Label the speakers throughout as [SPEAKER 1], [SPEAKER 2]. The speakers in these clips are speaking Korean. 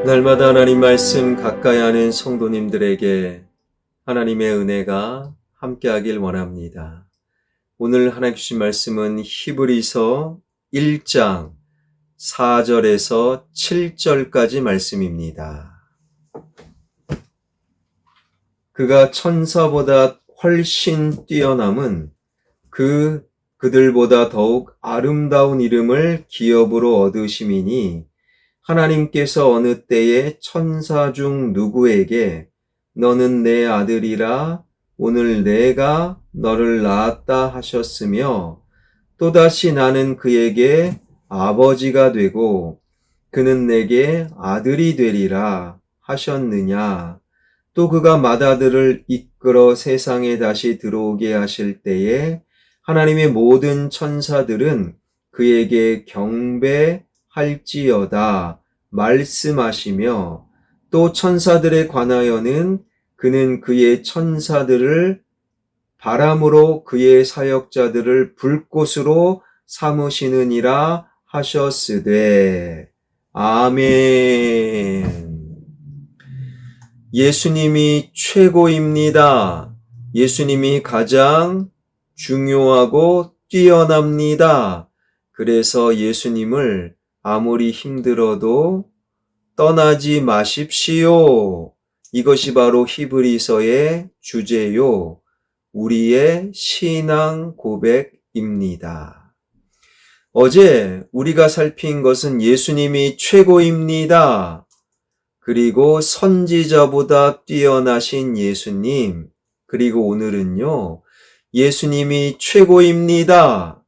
[SPEAKER 1] 날마다 하나님 말씀 가까이 하는 성도님들에게 하나님의 은혜가 함께하길 원합니다. 오늘 하나님 주신 말씀은 히브리서 1장 4절에서 7절까지 말씀입니다. 그가 천사보다 훨씬 뛰어남은 그들보다 더욱 아름다운 이름을 기업으로 얻으심이니 하나님께서 어느 때에 천사 중 누구에게 너는 내 아들이라 오늘 내가 너를 낳았다 하셨으며 또다시 나는 그에게 아버지가 되고 그는 내게 아들이 되리라 하셨느냐. 또 그가 맏아들을 이끌어 세상에 다시 들어오게 하실 때에 하나님의 모든 천사들은 그에게 경배할지어다 말씀하시며 또 천사들에 관하여는 그는 그의 천사들을 바람으로 그의 사역자들을 불꽃으로 삼으시느니라 하셨으되 아멘. 예수님이 최고입니다. 예수님이 가장 중요하고 뛰어납니다. 그래서 예수님을 아무리 힘들어도 떠나지 마십시오. 이것이 바로 히브리서의 주제요. 우리의 신앙 고백입니다. 어제 우리가 살핀 것은 예수님이 최고입니다. 그리고 선지자보다 뛰어나신 예수님, 그리고 오늘은요, 예수님이 최고입니다.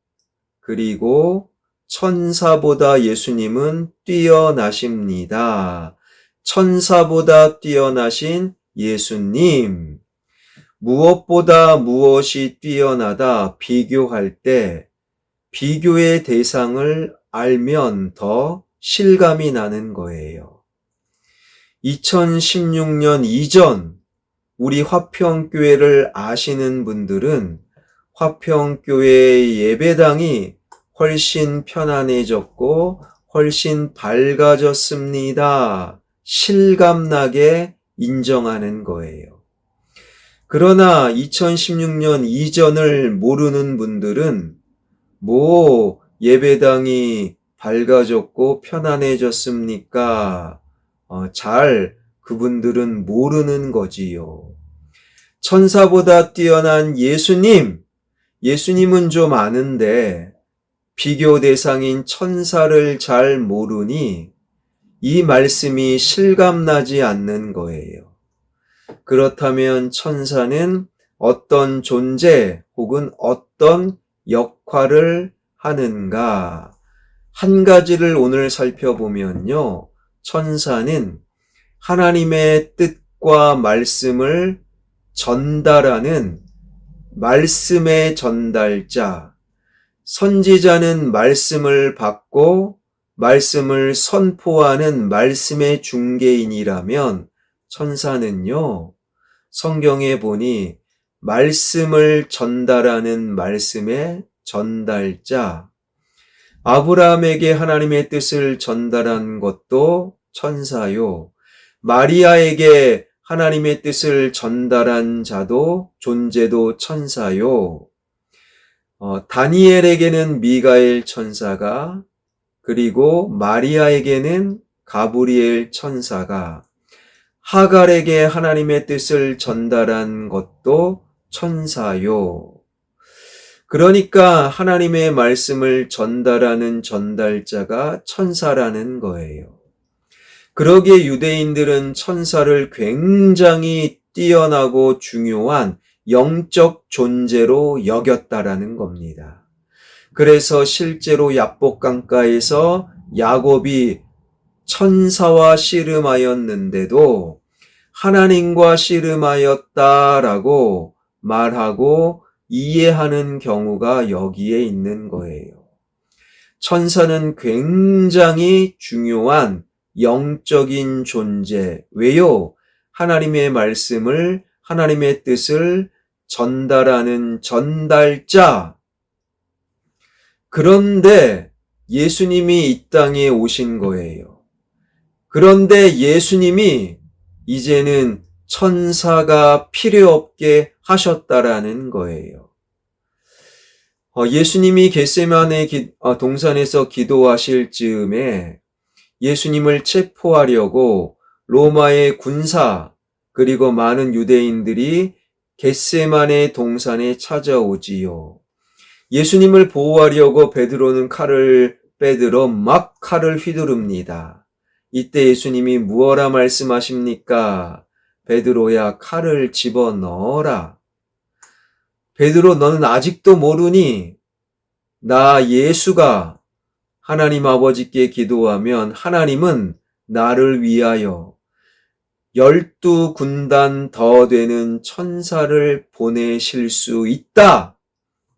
[SPEAKER 1] 그리고 천사보다 예수님은 뛰어나십니다. 천사보다 뛰어나신 예수님. 무엇보다 무엇이 뛰어나다 비교할 때 비교의 대상을 알면 더 실감이 나는 거예요. 2016년 이전 우리 화평교회를 아시는 분들은 화평교회의 예배당이 훨씬 편안해졌고 훨씬 밝아졌습니다. 실감나게 인정하는 거예요. 그러나 2016년 이전을 모르는 분들은 예배당이 밝아졌고 편안해졌습니까? 그분들은 모르는 거지요. 천사보다 뛰어난 예수님은 좀 아는데 비교 대상인 천사를 잘 모르니 이 말씀이 실감나지 않는 거예요. 그렇다면 천사는 어떤 존재 혹은 어떤 역할을 하는가? 한 가지를 오늘 살펴보면요. 천사는 하나님의 뜻과 말씀을 전달하는 말씀의 전달자, 선지자는 말씀을 받고 말씀을 선포하는 말씀의 중개인이라면 천사는요, 성경에 보니 말씀을 전달하는 말씀의 전달자, 아브라함에게 하나님의 뜻을 전달한 것도 천사요, 마리아에게 하나님의 뜻을 전달한 존재도 천사요, 다니엘에게는 미가엘 천사가, 그리고 마리아에게는 가브리엘 천사가, 하갈에게 하나님의 뜻을 전달한 것도 천사요. 그러니까 하나님의 말씀을 전달하는 전달자가 천사라는 거예요. 그러기에 유대인들은 천사를 굉장히 뛰어나고 중요한 영적 존재로 여겼다라는 겁니다. 그래서 실제로 야복강가에서 야곱이 천사와 씨름하였는데도 하나님과 씨름하였다라고 말하고 이해하는 경우가 여기에 있는 거예요. 천사는 굉장히 중요한 영적인 존재. 왜요? 하나님의 말씀을, 하나님의 뜻을 전달하는 전달자. 그런데 예수님이 이 땅에 오신 거예요. 그런데 예수님이 이제는 천사가 필요 없게 하셨다라는 거예요. 예수님이 겟세마네 동산에서 기도하실 즈음에 예수님을 체포하려고 로마의 군사 그리고 많은 유대인들이 겟세마네 동산에 찾아오지요. 예수님을 보호하려고 베드로는 칼을 빼들어 막 칼을 휘두릅니다. 이때 예수님이 무엇라 말씀하십니까? 베드로야, 칼을 집어넣어라. 베드로, 너는 아직도 모르니? 나 예수가 하나님 아버지께 기도하면 하나님은 나를 위하여 12군단 더 되는 천사를 보내실 수 있다.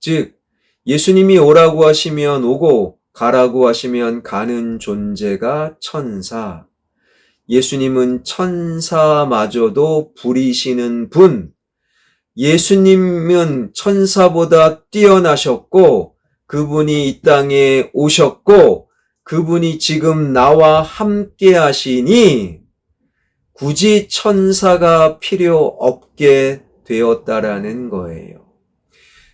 [SPEAKER 1] 즉, 예수님이 오라고 하시면 오고 가라고 하시면 가는 존재가 천사. 예수님은 천사마저도 부리시는 분. 예수님은 천사보다 뛰어나셨고 그분이 이 땅에 오셨고 그분이 지금 나와 함께 하시니 굳이 천사가 필요 없게 되었다라는 거예요.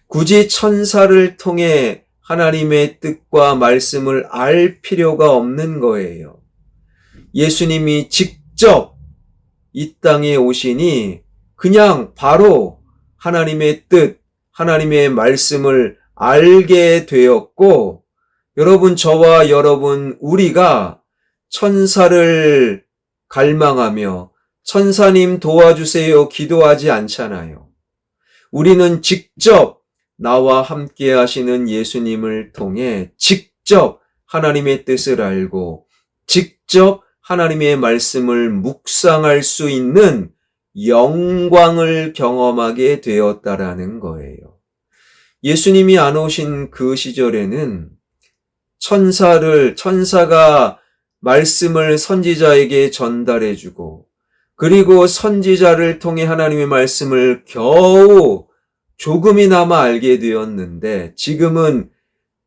[SPEAKER 1] 굳이 천사를 통해 하나님의 뜻과 말씀을 알 필요가 없는 거예요. 예수님이 직접 이 땅에 오시니 그냥 바로 하나님의 뜻, 하나님의 말씀을 알게 되었고, 여러분, 저와 여러분, 우리가 천사를 갈망하며 천사님 도와주세요 기도하지 않잖아요. 우리는 직접 나와 함께 하시는 예수님을 통해 직접 하나님의 뜻을 알고 직접 하나님의 말씀을 묵상할 수 있는 영광을 경험하게 되었다라는 거예요. 예수님이 안 오신 그 시절에는 천사가 말씀을 선지자에게 전달해주고 그리고 선지자를 통해 하나님의 말씀을 겨우 조금이나마 알게 되었는데 지금은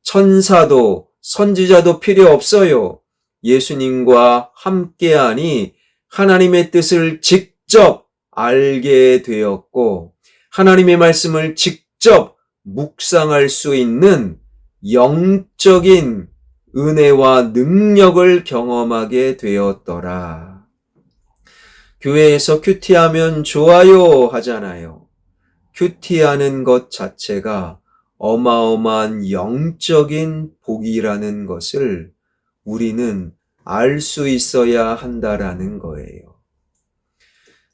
[SPEAKER 1] 천사도 선지자도 필요 없어요. 예수님과 함께하니 하나님의 뜻을 직접 알게 되었고 하나님의 말씀을 직접 묵상할 수 있는 영적인 은혜와 능력을 경험하게 되었더라. 교회에서 큐티하면 좋아요 하잖아요. 큐티하는 것 자체가 어마어마한 영적인 복이라는 것을 우리는 알 수 있어야 한다라는 거예요.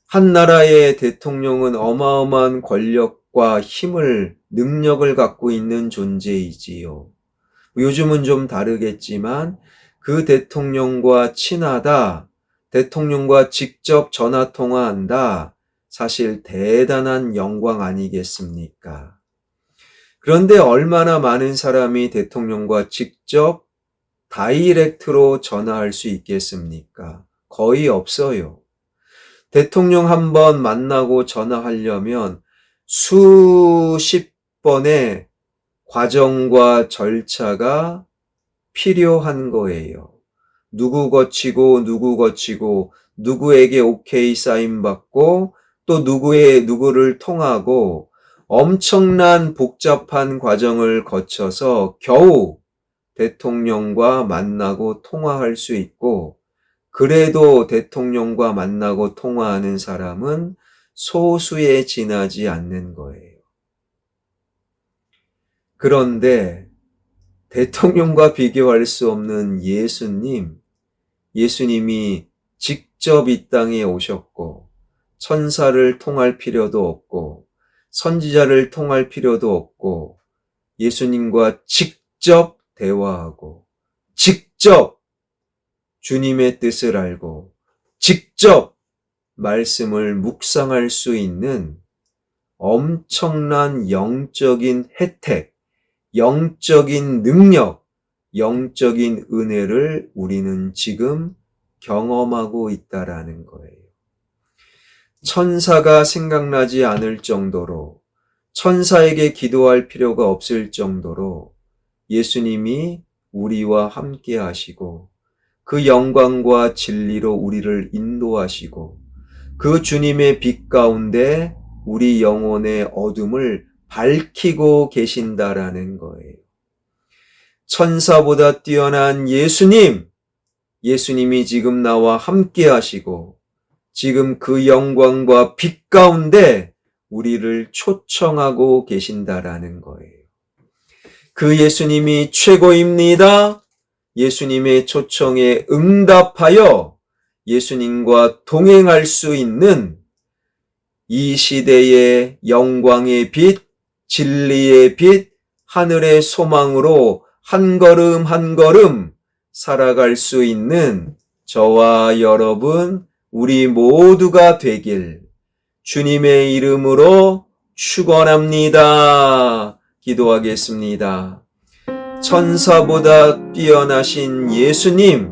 [SPEAKER 1] 한 나라의 대통령은 어마어마한 권력과 힘을, 능력을 갖고 있는 존재이지요. 요즘은 좀 다르겠지만 그 대통령과 친하다, 대통령과 직접 전화 통화한다, 사실 대단한 영광 아니겠습니까? 그런데 얼마나 많은 사람이 대통령과 직접 다이렉트로 전화할 수 있겠습니까? 거의 없어요. 대통령 한 번 만나고 전화하려면 수십 번의 과정과 절차가 필요한 거예요. 누구 거치고 누구에게 오케이 사인 받고 또 누구를 통하고 엄청난 복잡한 과정을 거쳐서 겨우 대통령과 만나고 통화할 수 있고 그래도 대통령과 만나고 통화하는 사람은 소수에 지나지 않는 거예요. 그런데 대통령과 비교할 수 없는 예수님이 직접 이 땅에 오셨고 천사를 통할 필요도 없고 선지자를 통할 필요도 없고 예수님과 직접 대화하고 직접 주님의 뜻을 알고 직접 말씀을 묵상할 수 있는 엄청난 영적인 혜택, 영적인 능력, 영적인 은혜를 우리는 지금 경험하고 있다라는 거예요. 천사가 생각나지 않을 정도로 천사에게 기도할 필요가 없을 정도로 예수님이 우리와 함께 하시고 그 영광과 진리로 우리를 인도하시고 그 주님의 빛 가운데 우리 영혼의 어둠을 밝히고 계신다라는 거예요. 천사보다 뛰어난 예수님이 지금 나와 함께 하시고 지금 그 영광과 빛 가운데 우리를 초청하고 계신다라는 거예요. 그 예수님이 최고입니다. 예수님의 초청에 응답하여 예수님과 동행할 수 있는 이 시대의 영광의 빛, 진리의 빛, 하늘의 소망으로 한 걸음 한 걸음 살아갈 수 있는 저와 여러분, 우리 모두가 되길 주님의 이름으로 축원합니다. 기도하겠습니다. 천사보다 뛰어나신 예수님,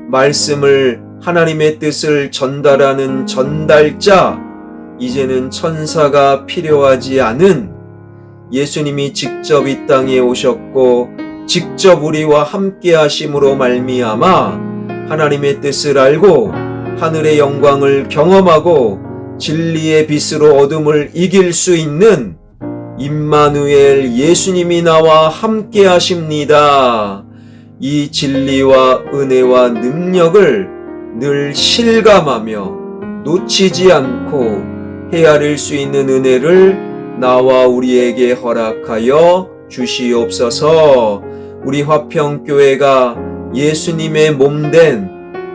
[SPEAKER 1] 말씀을 하나님의 뜻을 전달하는 전달자, 이제는 천사가 필요하지 않은 예수님이 직접 이 땅에 오셨고 직접 우리와 함께 하심으로 말미암아 하나님의 뜻을 알고 하늘의 영광을 경험하고 진리의 빛으로 어둠을 이길 수 있는 임마누엘 예수님이 나와 함께 하십니다. 이 진리와 은혜와 능력을 늘 실감하며 놓치지 않고 헤아릴 수 있는 은혜를 나와 우리에게 허락하여 주시옵소서. 우리 화평교회가 예수님의 몸된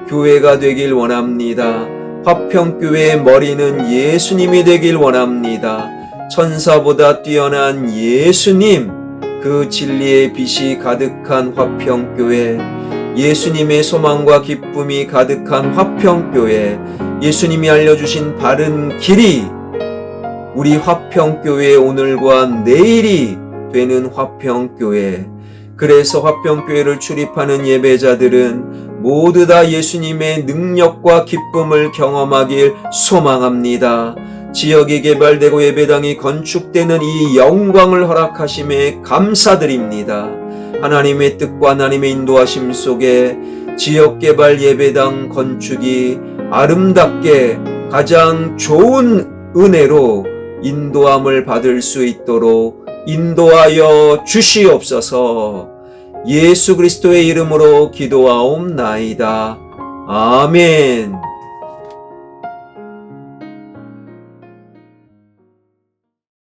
[SPEAKER 1] 교회가 되길 원합니다. 화평교회의 머리는 예수님이 되길 원합니다. 천사보다 뛰어난 예수님, 그 진리의 빛이 가득한 화평교회, 예수님의 소망과 기쁨이 가득한 화평교회, 예수님이 알려주신 바른 길이 우리 화평교회의 오늘과 내일이 되는 화평교회. 그래서 화평교회를 출입하는 예배자들은 모두 다 예수님의 능력과 기쁨을 경험하길 소망합니다. 지역이 개발되고 예배당이 건축되는 이 영광을 허락하심에 감사드립니다. 하나님의 뜻과 하나님의 인도하심 속에 지역개발 예배당 건축이 아름답게 가장 좋은 은혜로 인도함을 받을 수 있도록 인도하여 주시옵소서. 예수 그리스도의 이름으로 기도하옵나이다. 아멘.